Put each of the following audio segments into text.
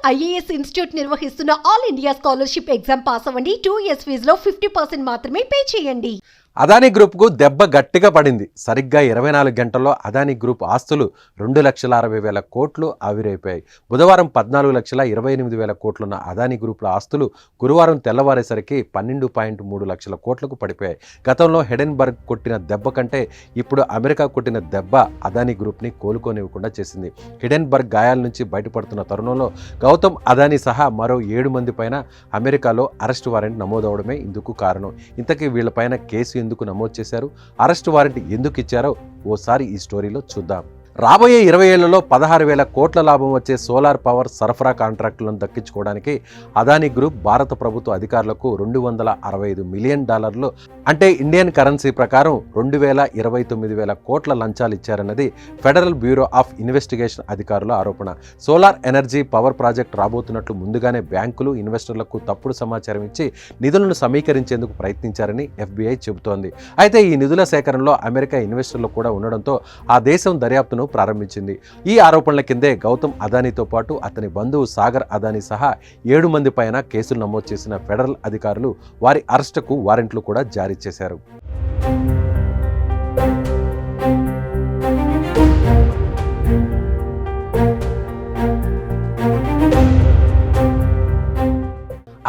IAS institute నిర్వహిస్తున్న all India scholarship exam pass అవ్వండి. 2 years ఫీజులో 50% మాత్రమే పే చేయండి. అదానీ గ్రూప్కు దెబ్బ గట్టిగా పడింది. సరిగ్గా 24 గంటల్లో అదానీ గ్రూప్ ఆస్తులు 2,60,000 కోట్లు ఆవిరైపోయాయి. బుధవారం 14,28,000 కోట్లున్న అదానీ గ్రూప్ల ఆస్తులు గురువారం తెల్లవారేసరికి 12.3 లక్షల కోట్లకు పడిపోయాయి. గతంలో హిడెన్బర్గ్ కొట్టిన దెబ్బ కంటే ఇప్పుడు అమెరికా కొట్టిన దెబ్బ అదానీ గ్రూప్ని కోలుకోనివ్వకుండా చేసింది. హిడెన్బర్గ్ గాయాల నుంచి బయటపడుతున్న తరుణంలో గౌతమ్ అదానీ సహా మరో 7 మంది పైన అమెరికాలో అరెస్ట్ వారెంట్ నమోదవడమే ఇందుకు కారణం. ఇంతకీ వీళ్లపైన కేసు ఎందుకు నమోదు చేశారు, అరెస్ట్ వారెంట్ ఎందుకు ఇచ్చారో ఓసారి ఈ స్టోరీలో చూద్దాం. రాబోయే 20 ఏళ్లలో 16,000 కోట్ల లాభం వచ్చే సోలార్ పవర్ సరఫరా కాంట్రాక్టులను దక్కించుకోవడానికి అదానీ గ్రూప్ భారత ప్రభుత్వ అధికారులకు $265 మిలియన్ అంటే ఇండియన్ కరెన్సీ ప్రకారం 2,29,000 కోట్ల లంచాలు ఇచ్చారన్నది ఫెడరల్ బ్యూరో ఆఫ్ ఇన్వెస్టిగేషన్ అధికారుల ఆరోపణ. సోలార్ ఎనర్జీ పవర్ ప్రాజెక్ట్ రాబోతున్నట్లు ముందుగానే బ్యాంకులు ఇన్వెస్టర్లకు తప్పుడు సమాచారం ఇచ్చి నిధులను సమీకరించేందుకు ప్రయత్నించారని FBI చెబుతోంది. అయితే ఈ నిధుల సేకరణలో అమెరికా ఇన్వెస్టర్లు కూడా ఉండడంతో ఆ దేశం దర్యాప్తును ప్రారంభించింది. ఈ ఆరోపణల కిందే గౌతమ్ అదానీతో పాటు అతని బంధువు సాగర్ అదానీ సహా 7 మంది పైన కేసులు నమోదు చేసిన ఫెడరల్ అధికారులు వారి అరెస్టుకు వారెంట్లు కూడా జారీ చేశారు.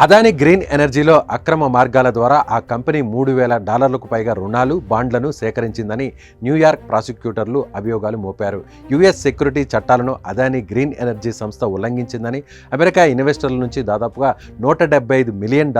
అదానీ గ్రీన్ ఎనర్జీలో అక్రమ మార్గాల ద్వారా ఆ కంపెనీ $3,000 పైగా రుణాలు, బాండ్లను సేకరించిందని న్యూయార్క్ ప్రాసిక్యూటర్లు అభియోగాలు మోపారు. US సెక్యూరిటీ చట్టాలను అదానీ గ్రీన్ ఎనర్జీ సంస్థ ఉల్లంఘించిందని, అమెరికా ఇన్వెస్టర్ల నుంచి దాదాపుగా $175 మిలియన్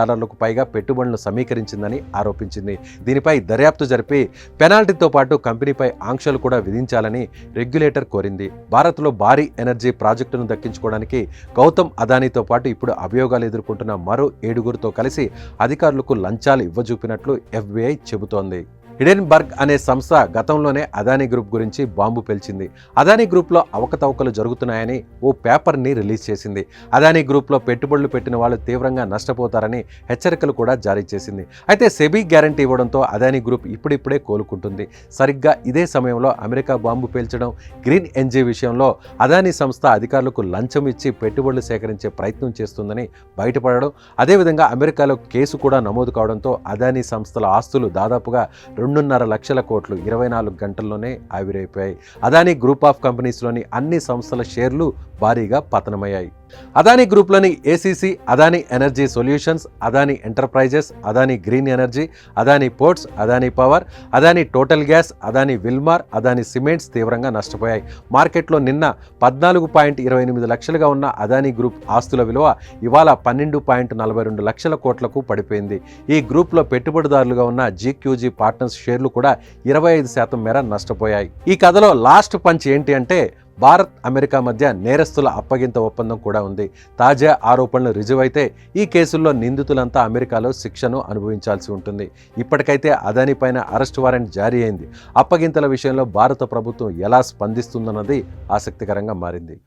పైగా పెట్టుబడులను సమీకరించిందని ఆరోపించింది. దీనిపై దర్యాప్తు జరిపి పెనాల్టీతో పాటు కంపెనీపై ఆంక్షలు కూడా విధించాలని రెగ్యులేటర్ కోరింది. భారత్లో భారీ ఎనర్జీ ప్రాజెక్టును దక్కించుకోవడానికి గౌతమ్ అదానీతో పాటు ఇప్పుడు అభియోగాలు ఎదుర్కొంటున్న మరో 7గురితో కలిసి అధికారులకు లంచాలు ఇవ్వజూపినట్లు FBI చెబుతోంది. హిడెన్బర్గ్ అనే సంస్థ గతంలోనే అదానీ గ్రూప్ గురించి బాంబు పేల్చింది. అదానీ గ్రూప్లో అవకతవకలు జరుగుతున్నాయని ఓ పేపర్ని రిలీజ్ చేసింది. అదానీ గ్రూప్లో పెట్టుబడులు పెట్టిన వాళ్ళు తీవ్రంగా నష్టపోతారని హెచ్చరికలు కూడా జారీ చేసింది. అయితే సెబీ గ్యారంటీ ఇవ్వడంతో అదానీ గ్రూప్ ఇప్పుడిప్పుడే కోలుకుంటుంది. సరిగ్గా ఇదే సమయంలో అమెరికా బాంబు పేల్చడం, గ్రీన్ ఎనర్జీ విషయంలో అదానీ సంస్థ అధికారులకు లంచం ఇచ్చి పెట్టుబడులు సేకరించే ప్రయత్నం చేస్తుందని బయటపడడం, అదేవిధంగా అమెరికాలో కేసు కూడా నమోదు కావడంతో అదానీ సంస్థల ఆస్తులు దాదాపుగా 2.5 లక్షల కోట్లు 24 గంటల్లోనే ఆవిరైపోయాయి. అదానీ గ్రూప్ ఆఫ్ కంపెనీస్లోని అన్ని సంస్థల షేర్లు భారీగా పతనమయ్యాయి. అదానీ గ్రూప్లోని ACC, Adani energy solutions, Adani enterprises, Adani green energy, Adani ports, Adani power, Adani total gas, Adani Wilmar, Adani cements తీవ్రంగా నష్టపోయాయి. మార్కెట్లో నిన్న 14.28 లక్షలుగా ఉన్న అదానీ గ్రూప్ ఆస్తుల విలువ ఇవాళ 12.42 లక్షల కోట్లకు పడిపోయింది. ఈ గ్రూప్లో పెట్టుబడిదారులుగా ఉన్న GQG పార్ట్నర్స్ షేర్లు కూడా 25% మేర నష్టపోయాయి. ఈ కథలో లాస్ట్ పంచ్ ఏంటి అంటే భారత్, అమెరికా మధ్య నేరస్తుల అప్పగింత ఒప్పందం కూడా ఉంది. తాజా ఆరోపణలు రుజువైతే ఈ కేసుల్లో నిందితులంతా అమెరికాలో శిక్షను అనుభవించాల్సి ఉంటుంది. ఇప్పటికైతే అదానీ పైన అరెస్ట్ వారెంట్ జారీ అయింది. అప్పగింతల విషయంలో భారత ప్రభుత్వం ఎలా స్పందిస్తుందన్నది ఆసక్తికరంగా మారింది.